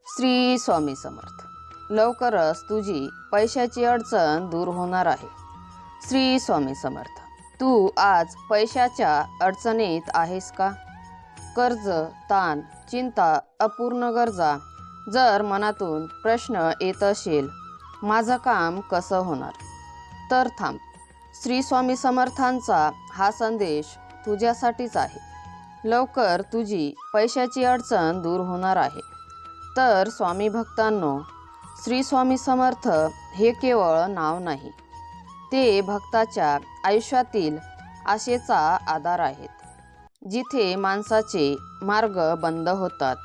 श्री स्वामी समर्थ. लवकरच तुझी पैशाची अडचण दूर होणार आहे. श्री स्वामी समर्थ. तू आज पैशाच्या अडचणीत आहेस का? कर्ज, ताण, चिंता, अपूर्ण गरजा. जर मनातून प्रश्न येत असेल, माझं काम कसं होणार, तर थांब. श्री स्वामी समर्थांचा हा संदेश तुझ्यासाठीच आहे. लवकर तुझी पैशाची अडचण दूर होणार आहे. तर स्वामी भक्तांनो, श्री स्वामी समर्थ हे केवळ नाव नाही, ते भक्ताच्या आयुष्यातील आशेचा आधार आहेत. जिथे माणसाचे मार्ग बंद होतात,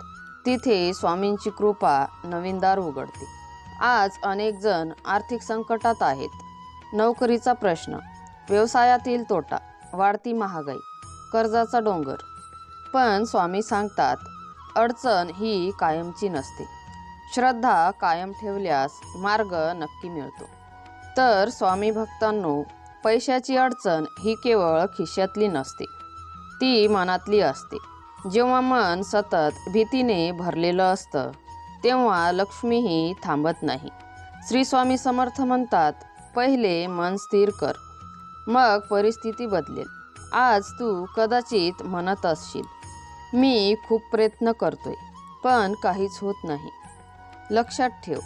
तिथे स्वामींची कृपा नवीन दार उघडते. आज अनेक जण आर्थिक संकटात आहेत. नोकरीचा प्रश्न, व्यवसायातील तोटा, वाढती महागाई, कर्जाचा डोंगर. पण स्वामी सांगतात, अडचण ही कायमची नसते. श्रद्धा कायम ठेवल्यास मार्ग नक्की मिळतो. तर स्वामी भक्तांनो, पैशाची अडचण ही केवळ खिशातली नसते, ती मनातली असते. जेव्हा मन सतत भीतीने भरलेलं असतं, तेव्हा लक्ष्मीही थांबत नाही. श्री स्वामी समर्थ म्हणतात, पहिले मन स्थिर कर, मग परिस्थिती बदलेल. आज तू कदाचित म्हणत असशील, मी खूप प्रयत्न करतोय, पण काहीच होत नाही. लक्षात ठेव,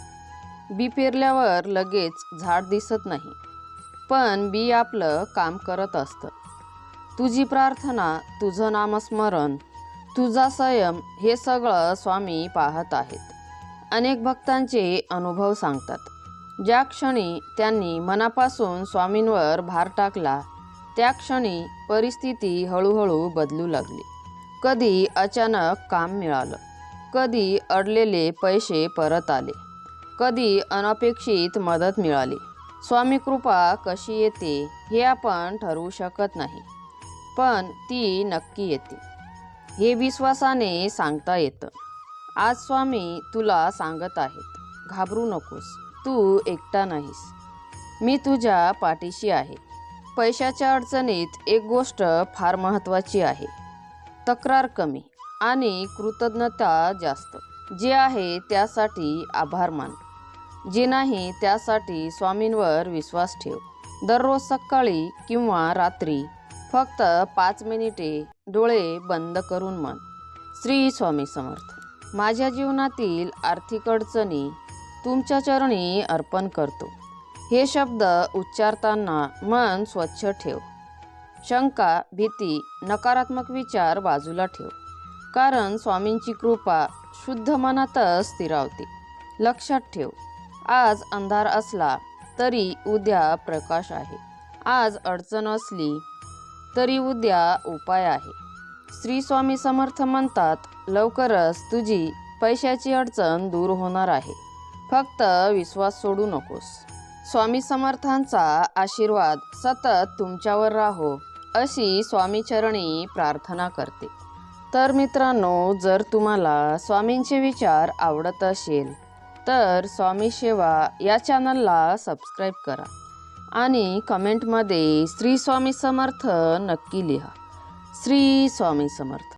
बी पेरल्यावर लगेच झाड दिसत नाही, पण बी आपलं काम करत असतं. तुझी प्रार्थना, तुझं नामस्मरण, तुझा संयम हे सगळं स्वामी पाहत आहेत. अनेक भक्तांचे अनुभव सांगतात, ज्या क्षणी त्यांनी मनापासून स्वामींवर भार टाकला, त्या क्षणी परिस्थिती हळूहळू बदलू लागली. कधी अचानक काम मिळालं, कधी अडलेले पैसे परत आले, कधी अनपेक्षित मदत मिळाली. स्वामी कृपा कशी येते हे आपण ठरवू शकत नाही, पण ती नक्की येते हे विश्वासाने सांगता येतं. आज स्वामी तुला सांगत आहेत, घाबरू नकोस, तू एकटा नाहीस, मी तुझ्या पाठीशी आहे. पैशाच्या अडचणीत एक गोष्ट फार महत्त्वाची आहे, तक्रार कमी आणि कृतज्ञता जास्त. जे आहे त्यासाठी आभार मान, जे नाही त्यासाठी स्वामींवर विश्वास ठेव. दररोज सकाळी किंवा रात्री फक्त 5 मिनिटे डोळे बंद करून म्हण, श्री स्वामी समर्थ. माझ्या जीवनातील आर्थिक अडचणी तुमच्या चरणी अर्पण करतो. हे शब्द उच्चारताना मन स्वच्छ ठेव. शंका, भीती, नकारात्मक विचार बाजूला ठेव, कारण स्वामींची कृपा शुद्ध मनातच स्थिरावते. लक्षात ठेव, आज अंधार असला तरी उद्या प्रकाश आहे. आज अडचण असली तरी उद्या उपाय आहे. श्री स्वामी समर्थ म्हणतात, लवकरच तुझी पैशाची अडचण दूर होणार आहे. फक्त विश्वास सोडू नकोस. स्वामी समर्थांचा आशीर्वाद सतत तुमच्यावर राहो, अशी स्वामीचरणी प्रार्थना करते. तर मित्रांनो, जर तुम्हाला स्वामींचे विचार आवडत असेल, तर स्वामी सेवा या चॅनलला सबस्क्राईब करा आणि कमेंटमध्ये श्री स्वामी समर्थ नक्की लिहा. श्री स्वामी समर्थ.